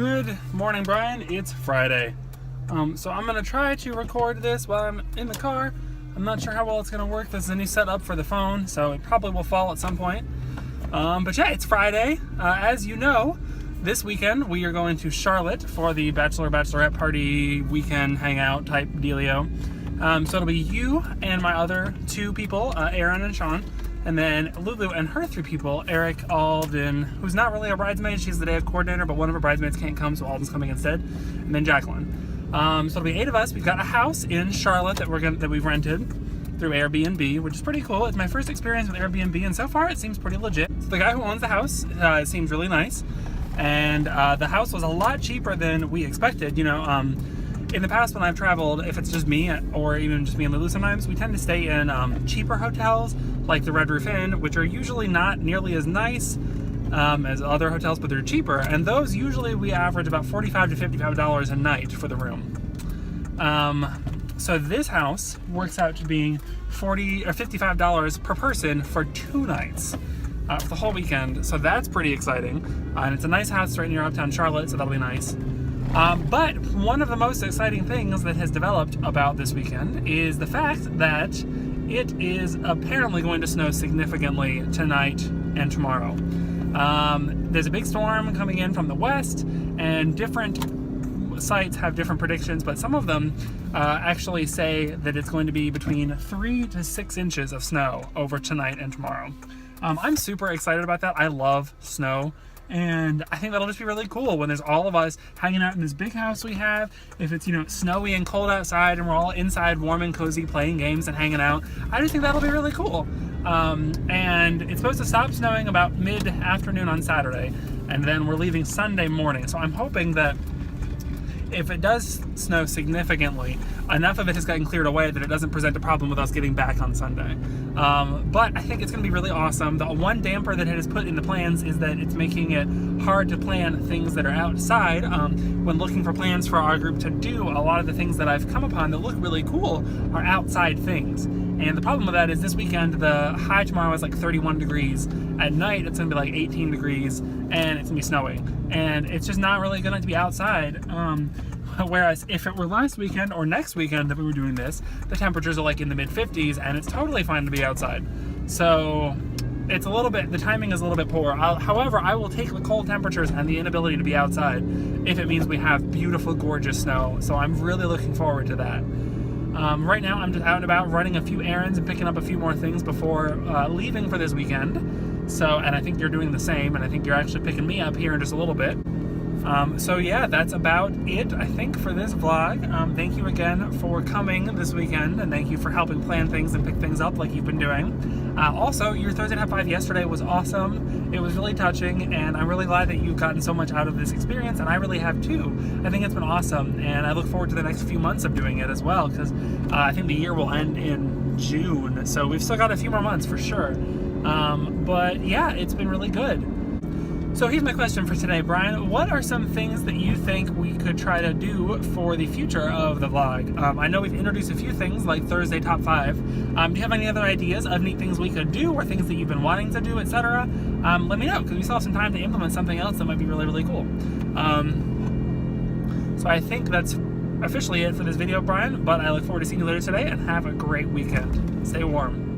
Good morning, Brian. It's Friday. So I'm going to try to record this while I'm in the car. I'm not sure how well it's going to work. This is a new setup for the phone, so it probably will fall at some point. But yeah, it's Friday. As you know, this weekend we are going to Charlotte for the Bachelorette party weekend hangout type dealio. So it'll be you and my other two people, Aaron and Sean. And then Lulu and her three people, Eric, Alden, who's not really a bridesmaid, she's the day of coordinator, but one of her bridesmaids can't come, so Alden's coming instead. And then Jacqueline. So it'll be 8 of us. We've got a house in Charlotte that we've rented through Airbnb, which is pretty cool. It's my first experience with Airbnb, and so far it seems pretty legit. So the guy who owns the house seems really nice, and the house was a lot cheaper than we expected. You know, in the past when I've traveled, if it's just me or even just me and Lulu sometimes, we tend to stay in cheaper hotels like the Red Roof Inn, which are usually not nearly as nice as other hotels, but they're cheaper. And those usually we average about $45 to $55 a night for the room. So this house works out to being $40 or $55 per person for 2 nights for the whole weekend. So that's pretty exciting. And it's a nice house right near uptown Charlotte, so that'll be nice. But one of the most exciting things that has developed about this weekend is the fact that it is apparently going to snow significantly tonight and tomorrow. There's a big storm coming in from the west, and different sites have different predictions, but some of them actually say that it's going to be between 3 to 6 inches of snow over tonight and tomorrow. I'm super excited about that. I love snow. And I think that'll just be really cool when there's all of us hanging out in this big house we have. If it's, you know, snowy and cold outside and we're all inside warm and cozy playing games and hanging out, I just think that'll be really cool. And it's supposed to stop snowing about mid-afternoon on Saturday, and then we're leaving Sunday morning. So I'm hoping that if it does snow significantly, enough of it has gotten cleared away that it doesn't present a problem with us getting back on Sunday. But I think it's going to be really awesome. The one damper that it has put in the plans is that it's making it hard to plan things that are outside. When looking for plans for our group to do, a lot of the things that I've come upon that look really cool are outside things. And the problem with that is this weekend, the high tomorrow is like 31 degrees. At night, it's going to be like 18 degrees, and it's going to be snowing. And it's just not really going to be outside. Whereas if it were last weekend or next weekend that we were doing this, the temperatures are like in the mid-50s, and it's totally fine to be outside. So it's a little bit, the timing is a little bit poor. However, I will take the cold temperatures and the inability to be outside if it means we have beautiful, gorgeous snow. So I'm really looking forward to that. Right now, I'm just out and about running a few errands and picking up a few more things before leaving for this weekend. So, and I think you're doing the same, and I think you're actually picking me up here in just a little bit. So yeah, that's about it, I think, for this vlog. Thank you again for coming this weekend, and thank you for helping plan things and pick things up like you've been doing. Also, your Thursday Top 5 yesterday was awesome. It was really touching, and I'm really glad that you've gotten so much out of this experience, and I really have too. I think it's been awesome, and I look forward to the next few months of doing it as well, because I think the year will end in June, so we've still got a few more months for sure. But yeah, it's been really good. So here's my question for today, Brian. What are some things that you think we could try to do for the future of the vlog? I know we've introduced a few things like Thursday Top 5. Do you have any other ideas of neat things we could do or things that you've been wanting to do, etc.? Let me know, because we still have some time to implement something else that might be really, really cool. So I think that's officially it for this video, Brian, but I look forward to seeing you later today, and have a great weekend. Stay warm.